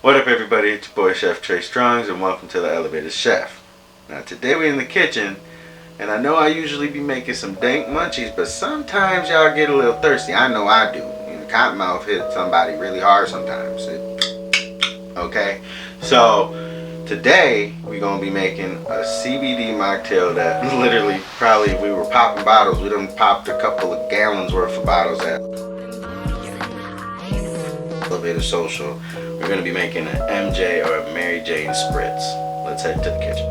What up, everybody? It's your boy Chef Trey Strongs, and welcome to the Elevated Chef. Now today we're in the kitchen, and I know I usually be making some dank munchies, but sometimes y'all get a little thirsty. I know I do. The cottonmouth hit somebody really hard sometimes. Okay, so today we're gonna be making a CBD mocktail that literally, probably if we were popping bottles, we done popped a couple of gallons worth of bottles at Elevated Social. We're gonna be making an MJ or a Mary Jane spritz. Let's head to the kitchen.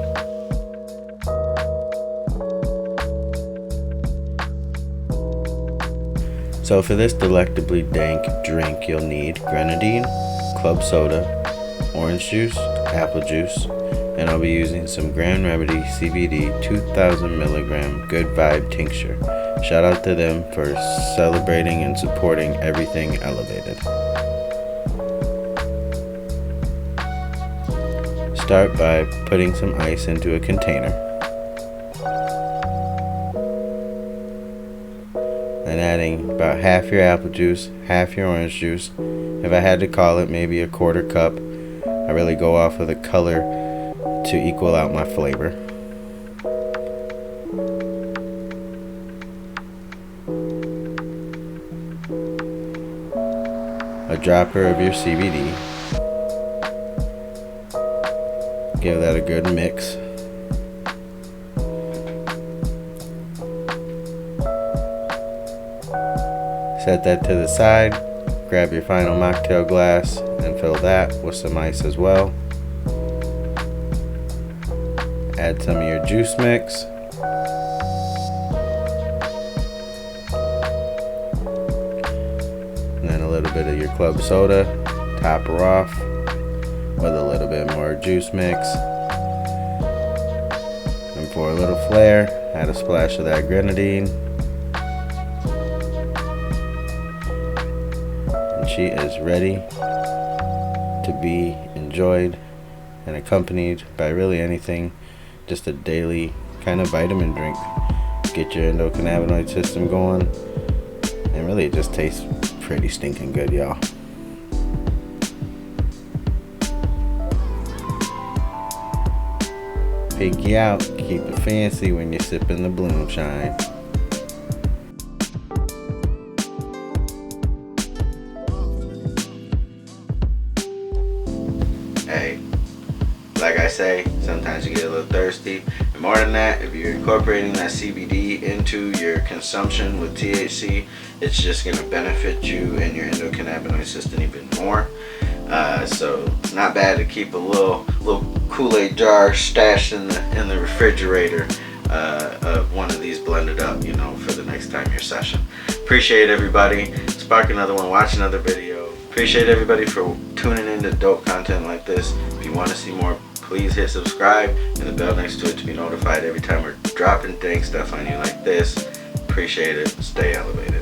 So for this delectably dank drink, you'll need grenadine, club soda, orange juice, apple juice, and I'll be using some Grand Remedy CBD 2000 milligram Good Vibe tincture. Shout out to them for celebrating and supporting everything elevated. Start by putting some ice into a container. And adding about half your apple juice, half your orange juice. If I had to call it, maybe a quarter cup. I really go off of the color to equal out my flavor. A dropper of your CBD. Give that a good mix. Set that to the side. Grab your final mocktail glass and fill that with some ice as well. Add some of your juice mix. And then a little bit of your club soda. Top her off with a little bit more juice mix. And for a little flair, add a splash of that grenadine. And she is ready to be enjoyed and accompanied by really anything, just a daily kind of vitamin drink. Get your endocannabinoid system going, and really it just tastes pretty stinking good, y'all. Pinky out, keep it fancy when you're sipping the bloom shine. Hey, like I say, sometimes you get a little thirsty. And more than that, if you're incorporating that CBD into your consumption with THC, it's just going to benefit you and your endocannabinoid system even more. So it's not bad to keep a little Kool-Aid jar stashed in the refrigerator of one of these blended up, for the next time your session. Appreciate everybody. Spark another one, watch another video. Appreciate everybody for tuning in to dope content like this. If you want to see more, please hit subscribe and the bell next to it to be notified every time we're dropping dank stuff on you like this. Appreciate it. Stay elevated.